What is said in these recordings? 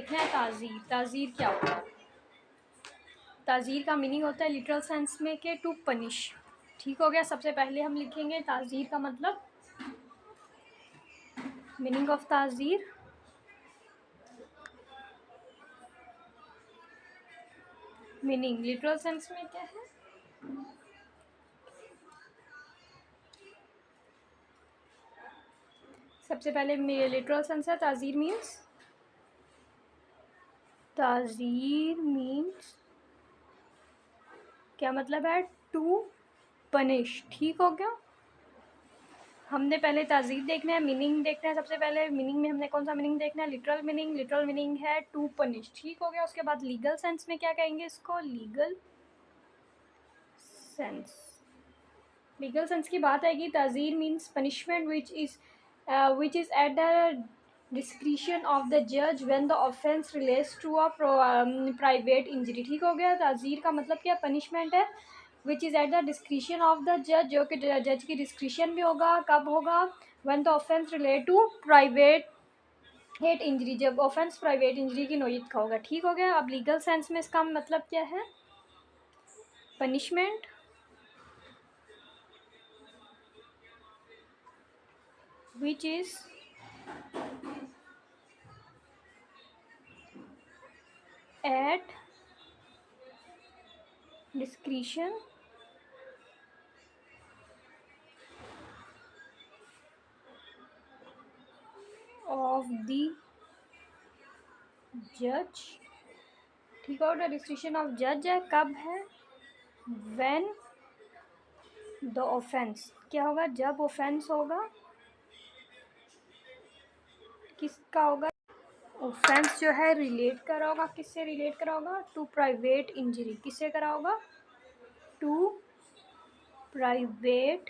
लिखना है ताज़ीर। ताज़ीर क्या होता है? ताज़ीर का मीनिंग होता है लिटरल सेंस में कि टू पनिश। ठीक हो गया। सबसे पहले हम लिखेंगे ताज़ीर का मतलब, मीनिंग ऑफ ताज़ीर। मीनिंग लिटरल सेंस में क्या है? सबसे पहले लिटरल सेंस है ताज़ीर मीन्स, ताज़ीर मीन्स क्या मतलब है? To punish. ठीक हो गया। हमने पहले ताज़ीर देखना है, मीनिंग देखना है। सबसे पहले मीनिंग में हमने कौन सा मीनिंग देखना है? Literal meaning. लिटरल मीनिंग है टू पनिश। ठीक हो गया। उसके बाद लीगल सेंस में क्या कहेंगे इसको? Legal sense. लीगल सेंस की बात आएगी, ताज़ीर means punishment which is at the discretion of the जज when the offence relates to a private injury. ठीक हो गया। ताज़ीर का मतलब क्या? पनिशमेंट है which is at the discretion of the जज, जो कि जज की डिस्क्रिशन में होगा। कब होगा? When the offence relate to private hate injury, जब ऑफेंस प्राइवेट इंजरी की नोयत का होगा। ठीक हो गया। अब लीगल सेंस में इसका मतलब क्या है? Punishment which is at discretion of the judge। ठीक है। और डिस्क्रिशन ऑफ जज है, कब है? व्हेन द ऑफेंस क्या होगा? जब ऑफेंस होगा, किसका होगा? ऑफेंस जो है रिलेट करा होगा, किससे रिलेट करा होगा? To private injury. किससे करा होगा? To private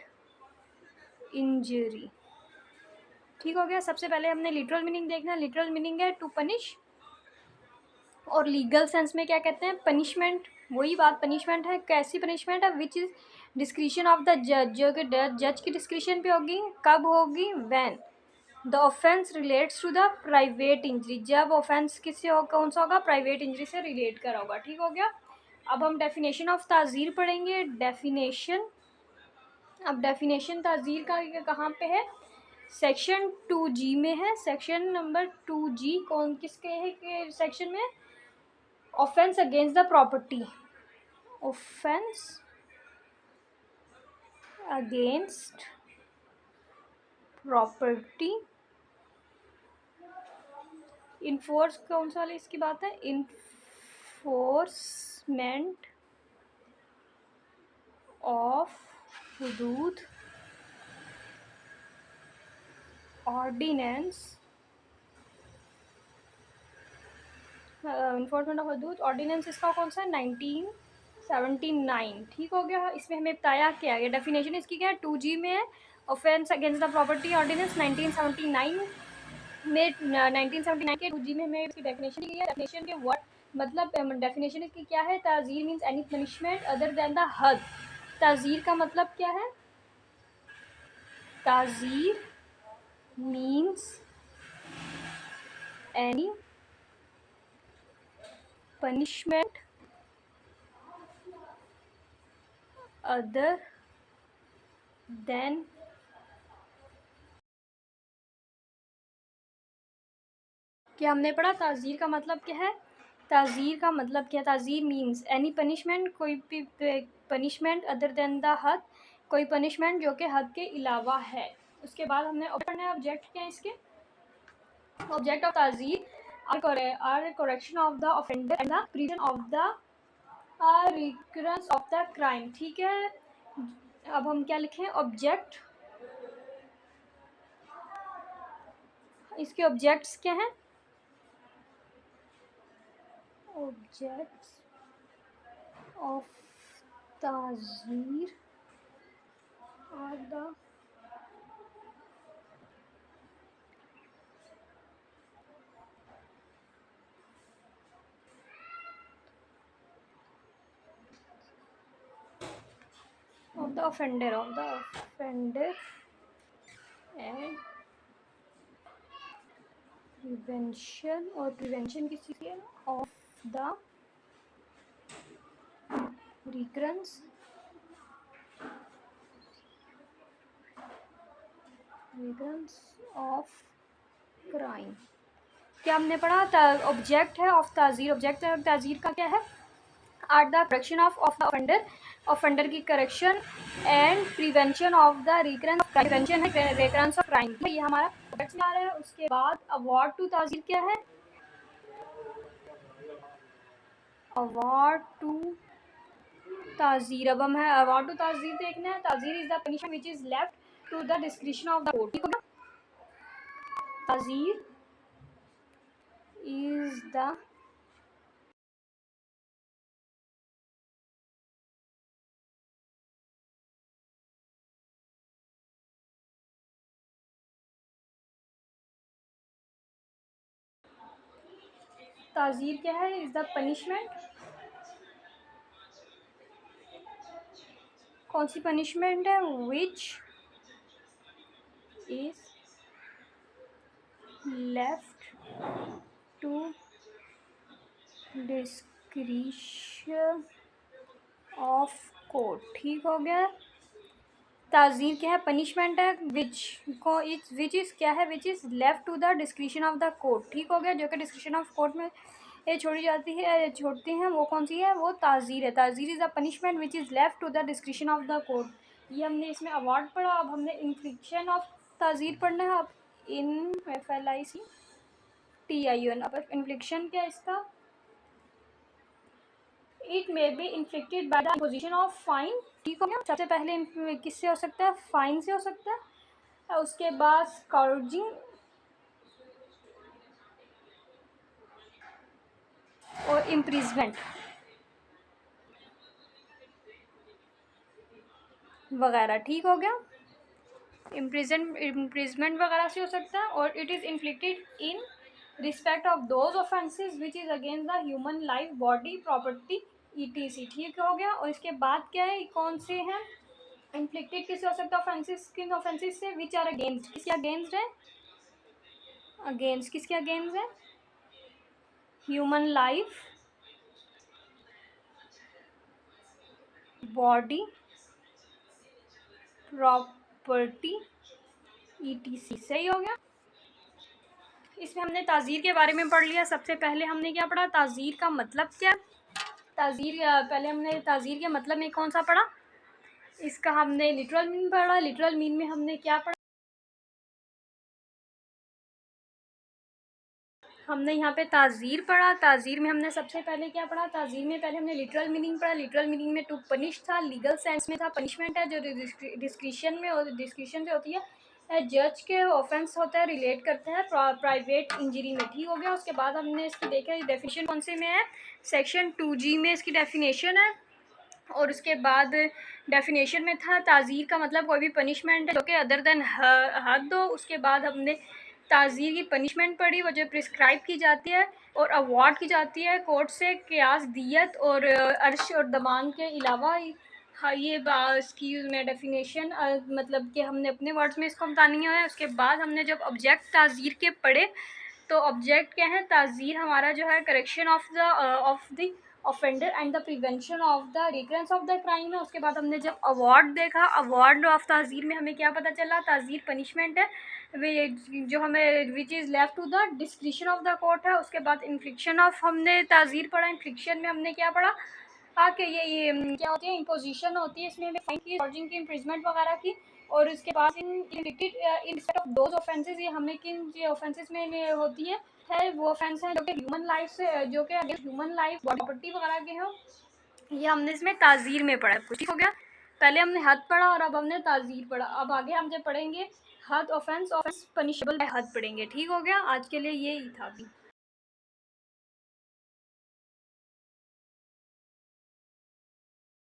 injury. ठीक हो गया। सबसे पहले हमने लिटरल मीनिंग देखना। लिटरल मीनिंग है टू पनिश, और लीगल सेंस में क्या कहते हैं? पनिशमेंट। वही बात, पनिशमेंट है। कैसी पनिशमेंट है? Which is discretion of the जज, जो कि जज की डिस्क्रिशन पे होगी। कब होगी? When the offence relates to the private injury, जब ऑफेंस किससे हो, कौन सा होगा? प्राइवेट इंजरी से रिलेट करा होगा। ठीक हो गया। अब हम डेफिनेशन ऑफ ताज़ीर पढ़ेंगे। डेफिनेशन। अब डेफिनेशन ताज़ीर का कहाँ पे है? सेक्शन 2G में है। सेक्शन नंबर 2G कौन किसके है के सेक्शन में? Offence against the property. Offence against property. Enforce कौन सा वाली इसकी बात है? इन्फोर्समेंट ऑफ हुदूद ऑर्डिनेंस। इन्फोर्समेंट ऑफ हदूद ऑर्डिनेंस इसका कौन सा? 1979। ठीक हो गया। इसमें हमें बताया क्या है? डेफिनेशन इसकी क्या है? 2G में है। Offence against the property ordinance 1979 में, 1979 के 2G में हमें इसकी डेफिनेशन दी है। डेफिनेशन के वर्ड मतलब डेफिनेशन इसकी क्या है? ताज़ीर means any punishment other than the हद। ताज़ीर का मतलब क्या है? ताज़ीर means any punishment other than. क्या हमने पढ़ा? ताज़ीर का मतलब क्या है? ताज़ीर का मतलब क्या? ताज़ीर मीन्स एनी पनिशमेंट, कोई भी पनिशमेंट अदर देन द हद, कोई पनिशमेंट जो कि हद के अलावा है। उसके बाद हमने पढ़ना है ऑब्जेक्ट क्या है इसके? ऑब्जेक्ट ऑफ ताज़ीर are correction of the offender and the prevention of the recurrence of the crime. ठीक है। अब हम क्या लिखें? ऑब्जेक्ट। इसके ऑब्जेक्ट्स क्या हैं? ऑब्जेक्ट्स ऑफ ताज़ीर are the of the offender and prevention, और प्रिवेंशन किस चीज़ की है? Of the recurrence of crime. क्या हमने पढ़ा? ऑब्जेक्ट है ऑफ ताज़ीर, ऑब्जेक्ट ताज़ीर का क्या है? Are the correction of the offender की correction and prevention of the recurrence, prevention है रिकरेंस ऑफ क्राइम, ये हमारा ऑब्जेक्ट में आ रहा है। उसके बाद अवार्ड टू ताज़ीर क्या है? अवार्ड टू ताज़ीर, अब हम है अवार्ड टू ताज़ीर देखना है। ताज़ीर is the punishment which is left to the discretion of the court, ठीक होगा? ताज़ीर इज द ताज़ीर क्या है? इज द पनिशमेंट, कौन सी पनिशमेंट है? Which is left to discretion of court, ठीक हो गया? ताज़ीर क्या है? पनिशमेंट है विच को विच इज़ क्या है? Which is left to the discretion of the court, ठीक हो गया? जो कि डिस्क्रिशन ऑफ कोर्ट में ये छोड़ी जाती है, छोड़ती हैं, वो कौन सी है? वो ताज़ीर है। ताज़ीर is the punishment which is left to the discretion of the court. ये हमने इसमें अवार्ड पढ़ा। अब हमने इन्फ्लिक्शन ऑफ ताज़ीर पढ़ना है। अब FLICTION, अब इन्फ्लिक्शन क्या है इसका? It may be inflicted by the imposition of fine, ठीक हो गया? सबसे पहले किससे हो सकता है? फाइन से हो सकता है। और उसके बाद स्काउजिंग और इम्प्रिजमेंट वगैरह, ठीक हो गया? इम्प्रिजमेंट वगैरह से हो सकता है। और it is inflicted in respect of those offences which is against the human life, body, property, ETC, ठीक हो गया? और इसके बाद क्या है? कौन से हैं इन्फ्लिक्टेड? किससे हो सकता है ऑफेंसेस? किन ऑफेंसेस से? विच आर अगेंस्ट, किसके अगेंस्ट है? अगेंस्ट किसके अगेंस्ट है? Human life, body, property, ETC, सही हो गया? इसमें हमने ताज़ीर के बारे में पढ़ लिया। सबसे पहले हमने क्या पढ़ा? ताज़ीर का मतलब क्या? ताज़ीर पहले हमने ताज़ीर के मतलब में कौन सा पढ़ा? इसका हमने लिटरल मीन पढ़ा। लिटरल मीन में हमने क्या पढ़ा? हमने यहाँ पे ताज़ीर पढ़ा। ताज़ीर में हमने सबसे पहले क्या पढ़ा? ताज़ीर में पहले हमने लिटरल मीनिंग पढ़ा। लिटरल मीनिंग में टू पनिश था, लीगल सेंस में था, पनिशमेंट है जो डिस्क्रिशन में और डिस्क्रिशन से होती है, जज के ऑफेंस होता है, रिलेट करते हैं प्राइवेट इंजरी में, ठीक हो गया? उसके बाद हमने इसकी देखा डेफिनेशन कौन से में है? सेक्शन 2G में इसकी डेफिनेशन है। और उसके बाद डेफिनेशन में था ताज़ीर का मतलब कोई भी पनिशमेंट है जो कि अदर देन हद हो। उसके बाद हमने ताज़ीर की पनिशमेंट पढ़ी, वो जो प्रिस्क्राइब की जाती है और अवार्ड की जाती है कोर्ट से, क़ियास, दियत और अर्श और दमान के अलावा। हाँ, ये इसकी मैं डेफिनेशन मतलब कि हमने अपने वर्ड्स में इसको बतानी है। उसके बाद हमने जब ऑब्जेक्ट ताज़ीर के पढ़े, तो ऑब्जेक्ट क्या है? ताज़ीर हमारा जो है correction of the offender and the prevention of the recurrence of the crime है। उसके बाद हमने जब अवार्ड देखा, अवार्ड ऑफ ताज़ीर में हमें क्या पता चला? ताज़ीर पनिशमेंट है जो हमें which is left to the discretion of the court है। उसके बाद इन्फ्लिक्शन ऑफ हमने ताज़ीर पढ़ा। इन्फ्लिक्शन में हमने क्या पढ़ा? कि ये क्या होती है? इम्पोजिशन होती है इसमें फाइन की, चार्जिंग की, इम्प्रिजमेंट वगैरह की। और उसके बाद in respect of those offences, ये हमें किन ऑफेंसेस में होती है वो ऑफेंस है जो कि ह्यूमन लाइफ से, जो कि against human life, body, property वगैरह के हो। ये हमने इसमें ताज़ीर में पढ़ा, कुछ ठीक हो गया? पहले हमने हद पढ़ा और अब हमने ताज़ीर पढ़ा। अब आगे हम जब पढ़ेंगे हद, ऑफेंस पनिशेबल बाय हद पढ़ेंगे, ठीक हो गया? आज के लिए ये ही था अभी।